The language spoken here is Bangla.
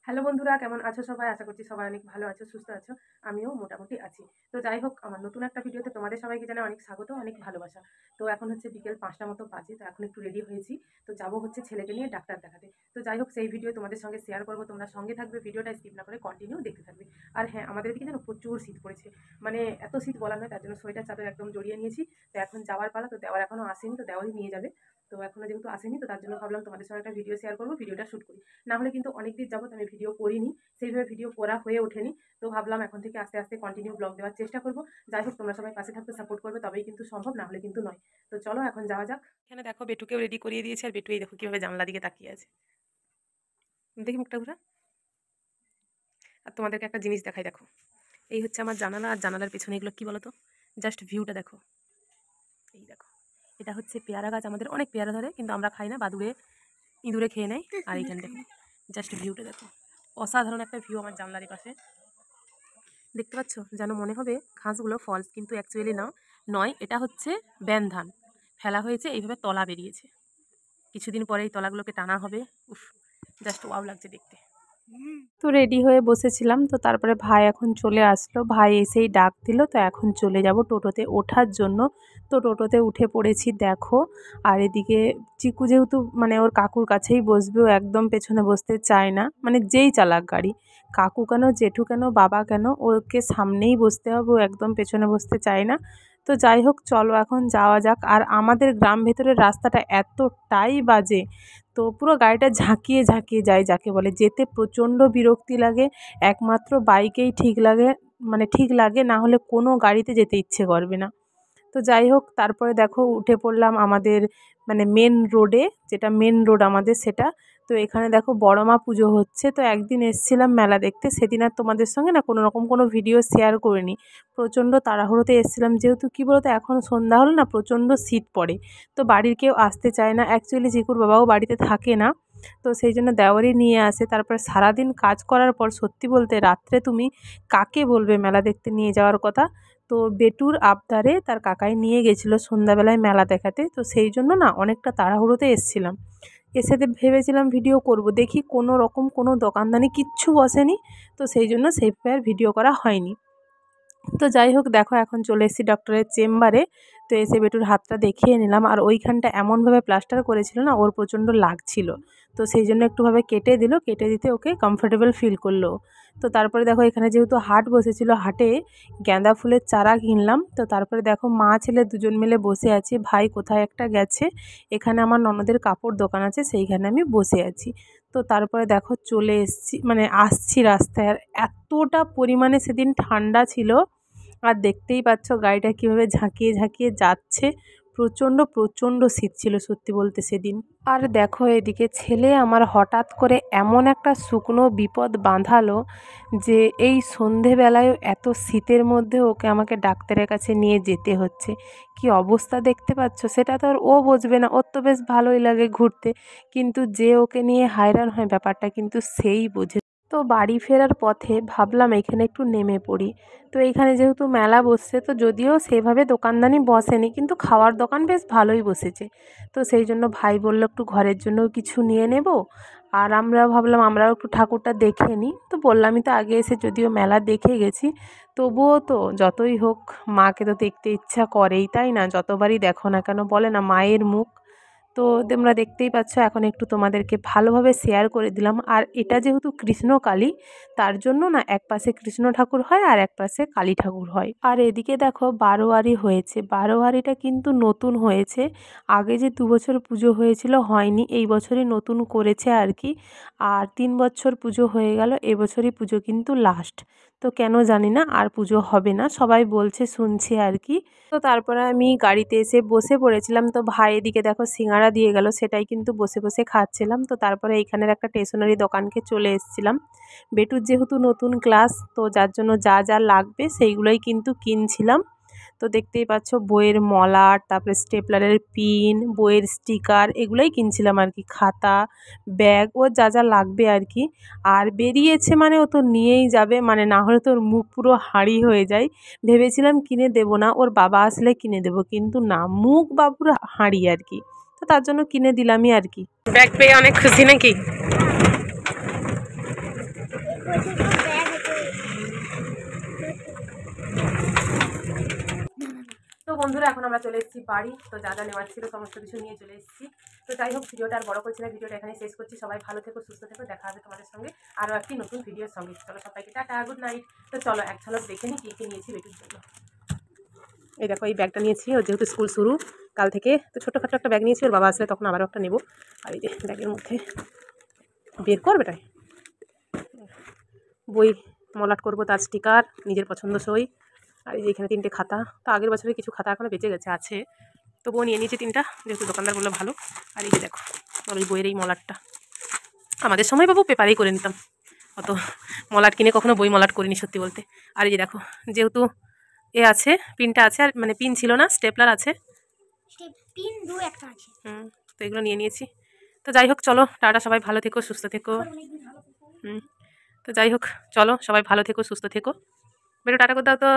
হ্যালো বন্ধুরা, কেমন আছো সবাই? আশা করছি সবাই অনেক ভালো আছো, সুস্থ আছো। আমিও মোটামুটি আছি। তো যাই হোক, আমার নতুন একটা ভিডিওতে তোমাদের সবাইকে জানাই অনেক স্বাগত, অনেক ভালোবাসা। তো এখন হচ্ছে বিকেল ৫টা মতো বাজে। তো এখন একটু রেডি হয়েছি। তো যাবো হচ্ছে ছেলেকে নিয়ে ডাক্তার দেখাতে। তো যাই হোক, সেই ভিডিও তোমাদের সঙ্গে শেয়ার করবো। তোমরা সঙ্গে থাকবে, ভিডিওটা স্কিপ না করে কন্টিনিউ দেখতে থাকবে। আর হ্যাঁ, আমাদের এদিকে যেন প্রচুর শীত পড়েছে। মানে এত শীত বলার নয়, তার জন্য সোয়েটার চাদর একদম জড়িয়ে নিয়েছি। তো এখন যাওয়ার পালা। তো দেওয়ার এখনো আসেনি, তো দেওয়ারই নিয়ে যাবে। তো এখনো যেহেতু আসেনি, তো তার জন্য ভাবলাম তোমাদের সঙ্গে একটা ভিডিও শেয়ার করবো, ভিডিওটা শ্যুট করি। না হলে কিন্তু অনেক দিন যাবত আমি ভিডিও করিনি, সেইভাবে ভিডিও করা হয়ে ওঠেনি। তো ভাবলাম এখন থেকে আস্তে আস্তে কন্টিনিউ ব্লগ দেওয়ার চেষ্টা করবো। যাই হোক, তোমরা সবাই পাশে থাকতে সাপোর্ট করবে, তবেই কিন্তু সম্ভব, না হলে কিন্তু নয়। তো চলো এখন যাওয়া যাক। এখানে দেখো, বেটুকেও রেডি করিয়ে দিয়েছে। আর বেটু এই দেখো কিভাবে জানলা দিকে তাকিয়ে আছে, দেখি মুখটা ঘুরা। আর তোমাদেরকে একটা জিনিস দেখাই, দেখো। এই হচ্ছে আমার জানালা, আর জানালার পেছনে এগুলো কি বলো তো? জাস্ট ভিউটা দেখো। এই দেখো, এটা হচ্ছে পেয়ারা গাছ। আমাদের অনেক পেয়ারা ধরে, কিন্তু আমরা খাই না, বাদুড়ে ইঁদুরে খেয়ে নেয়। আর এইখানে দেখো, জাস্ট ভিউটা দেখো। অসাধারণ একটা ভিউ আমার জানলার পাশে। দেখতে পাচ্ছ? যেন মনে হবে ঘাসগুলো ফলস, কিন্তু অ্যাকচুয়ালি নয়, এটা হচ্ছে ব্যান ধান। ফেলা হয়েছে, এইভাবে তলা বেরিয়েছে। কিছুদিন পরে এই তলাগুলোকে টানা হবে। উফ, জাস্ট ওয়াও লাগছে দেখতে। তো রেডি হয়ে বসেছিলাম। তো তারপরে ভাই এখন চলে আসলো। ভাই এসেই ডাক দিল। তো এখন চলে যাব টোটোতে ওঠার জন্য। তো টোটোতে উঠে পড়েছি, দেখো। আর এদিকে চিকু যেহেতু মানে ওর কাকুর কাছেই বসবে, ও একদম পেছনে বসতে চায় না। মানে যেই চালাক গাড়ি, কাকু কেন, জেঠু কেন, বাবা কেন, ওকে সামনেই বসতে হবে, ও একদম পেছনে বসতে চায় না। তো যাই হোক, চলো এখন যাওয়া যাক। আর আমাদের গ্রাম ভেতরের রাস্তাটা এতটাই বাজে, তো পুরো গাড়িটা ঝাঁকিয়ে ঝাঁকিয়ে যায়, যাকে বলে। যেতে প্রচণ্ড বিরক্তি লাগে। একমাত্র বাইকেই ঠিক লাগে, মানে ঠিক লাগে, না হলে কোনো গাড়িতে যেতে ইচ্ছে করবে না। তো যাই হোক, তারপরে দেখো উঠে পড়লাম আমাদের মানে মেন রোডে, যেটা মেন রোড আমাদের সেটা। তো এখানে দেখো বড় মা পুজো হচ্ছে। তো একদিন এসেছিলাম মেলা দেখতে, সেদিন আর তোমাদের সঙ্গে না কোনো রকম কোনো ভিডিও শেয়ার করিনি। প্রচণ্ড তাড়াহুড়োতে এসেছিলাম, যেহেতু কী বলতো, এখন সন্ধ্যা হলো না, প্রচণ্ড শীত পড়ে। তো বাড়ির কেউ আসতে চায় না, অ্যাকচুয়ালি জিকুর বাবাও বাড়িতে থাকে না। তো সেই জন্য দেওয়ারই নিয়ে আসে। তারপরে সারাদিন কাজ করার পর সত্যি বলতে রাত্রে তুমি কাকে বলবে মেলা দেখতে নিয়ে যাওয়ার কথা? তো বেটুর আবদারে তার কাকাই নিয়ে গেছিলো সন্ধ্যাবেলায় মেলা দেখাতে। তো সেই জন্য না অনেকটা তাড়াহুড়োতে এসেছিলাম। এসে ভেবেছিলাম ভিডিও করব, দেখি কোনো রকম কোনো দোকানদানি কিচ্ছু বসেনি। তো সেই জন্য সেইভাবে আর ভিডিও করা হয়নি। তো যাই হোক, দেখো এখন চলে এসেছি ডক্টরের চেম্বারে। তো এসে বেটুর হাতটা দেখিয়ে নিলাম। আর ওইখানটা এমনভাবে প্লাস্টার করেছিল না, ওর প্রচণ্ড লাগছিল। তো সেই জন্য একটুভাবে কেটে দিল, কেটে দিতে ওকে কমফোর্টেবল ফিল করলো। তো তারপরে দেখো, এখানে যেহেতু হাট বসেছিল, হাটে গাঁদা ফুলের চারা কিনলাম। তো তারপরে দেখো, মা ছেলে দুজন মিলে বসে আছি। ভাই কোথায় একটা গেছে। এখানে আমার ননদের কাপড় দোকান আছে, সেইখানে আমি বসে আছি। তো তারপরে দেখো চলে এসছি, মানে আসছি রাস্তায়। আর এতটা পরিমাণে সেদিন ঠান্ডা ছিল, আর দেখতেই পাচ্ছ গাড়িটা কীভাবে ঝাঁকিয়ে ঝাঁকিয়ে যাচ্ছে। প্রচণ্ড প্রচণ্ড শীত ছিল সত্যি বলতে সেদিন। আর দেখো এদিকে ছেলে আমার হঠাৎ করে এমন একটা শুকনো বিপদ বাঁধালো, যে এই সন্ধেবেলায় এত শীতের মধ্যে ওকে আমাকে ডাক্তারের কাছে নিয়ে যেতে হচ্ছে। কি অবস্থা দেখতে পাচ্ছ? সেটা তো আর ও বুঝবে না, ওর তো বেশ ভালোই লাগে ঘুরতে, কিন্তু যে ওকে নিয়ে হায়রান হয় ব্যাপারটা কিন্তু সেই বোঝে। তো বাড়ি ফেরার পথে ভাবলাম এখানে একটু নেমে পড়ি। তো এইখানে যেহেতু মেলা বসছে, তো যদিও সেভাবে দোকানদানি বসেনি, কিন্তু খাওয়ার দোকান বেশ ভালোই বসেছে। তো সেই জন্য ভাই বলল একটু ঘরের জন্যও কিছু নিয়ে নেব। আর আমরা ভাবলাম আমরাও একটু ঠাকুরটা দেখে নিই। তো বললামই তো আগে এসে, যদিও মেলা দেখে গেছি, তবুও তো যতই হোক মাকে তো দেখতে ইচ্ছা করেই, তাই না? যতবারই দেখো না কেন, বলে না মায়ের মুখ। তো তোমরা দেখতেই পাচ্ছ, এখন একটু তোমাদেরকে ভালোভাবে শেয়ার করে দিলাম। আর এটা যেহেতু কৃষ্ণকালী, তার জন্য না এক পাশে কৃষ্ণ ঠাকুর হয় আর এক পাশে কালী ঠাকুর হয়। আর এদিকে দেখো বারোয়ারি হয়েছে। বারোয়ারিটা কিন্তু নতুন হয়েছে, আগে যে 2 বছর পুজো হয়েছিল হয়নি, এই বছরই নতুন করেছে আর কি। আর 3 বছর পুজো হয়ে গেল, এবছরই পুজো কিন্তু লাস্ট। তো কেন জানি না আর পুজো হবে না, সবাই বলছে, শুনছি আর কি। তো তারপরে আমি গাড়িতে এসে বসে পড়েছিলাম। তো ভাই এদিকে দেখো সিঙ্গাড়া দিয়ে গেল, সেটাই কিন্তু বসে বসে খাচ্ছিলাম। তো তারপরে এইখানের একটা স্টেশনারি দোকানকে চলে এসেছিলাম। বেটুর যেহেতু নতুন ক্লাস, তো যার জন্য যা যা লাগবে সেইগুলোই কিন্তু কিনছিলাম। তো দেখতেই পাচ্ছ বইয়ের মলাট, তারপরে স্টেপলারের পিন, বইয়ের স্টিকার, এগুলোই কিনছিলাম আর কি। খাতা, ব্যাগ, ওর যা যা লাগবে আর কি। আর বেরিয়েছে মানে ও তো নিয়েই যাবে, মানে না হলে তো ওর মুখ পুরো হাঁড়ি হয়ে যায়। ভেবেছিলাম কিনে দেবো না, ওর বাবা আসলে কিনে দেবো, কিন্তু না, মুখ বা পুরো হাঁড়ি আর কি। তো তার জন্য কিনে দিলামই আর কি। ব্যাগ পেয়ে অনেক খুশি নাকি? তো বন্ধুরা এখন আমরা চলে এসেছি বাড়ি। তো যা যা নেওয়ার ছিল সমস্ত কিছু নিয়ে চলে এসেছি। তো যাই হোক, ভিডিওটা আর বড় করছি না, ভিডিওটা এখানে শেষ করছি। সবাই ভালো থেকো, সুস্থ থেকো, দেখা হবে তোমাদের সঙ্গে আরও একটি নতুন ভিডিওর সঙ্গে। চলো সবাইকে টাটা, গুড নাইট। তো চলো এক ঝলক দেখে নিই কী কী নিয়েছি বেটির জন্য। এই দেখো, এই ব্যাগটা নিয়েছি, ওর যেহেতু স্কুল শুরু কাল থেকে, তো ছোটোখাটো একটা ব্যাগ নিয়েছি। ওর বাবা আসলে তখন আবারও একটা নেবো। আর এই যে ব্যাগের মধ্যে বের করবে তাই বই মলাট করবো, তার স্টিকার, নিজের পছন্দসই। আর এই যে এখানে 3টে খাতা। তো আগের বছরের কিছু খাতা এখনও বেঁচে গেছে, আছে, তবুও নিয়ে নিয়েছি 3টা, যেহেতু দোকানদার বললো ভালো। আর এই যে দেখো ওর ওই বইয়ের এই মলাটটা, আমাদের সময় বাবু পেপারেই করে নিতাম, অত মলাট কিনে কখনো বই মলাট করিনি সত্যি বলতে। আর এই যে দেখো, যেহেতু এ আছে, পিনটা আছে, আর মানে পিন ছিল না, স্টেপলার আছে, তো এগুলো নিয়ে নিয়েছি। তো যাই হোক চলো টাটা, সবাই ভালো থেকো, সুস্থ থেকো। তো যাই হোক চলো সবাই ভালো থেকো, সুস্থ থেকো। বেরো টাটা করে দাও তো।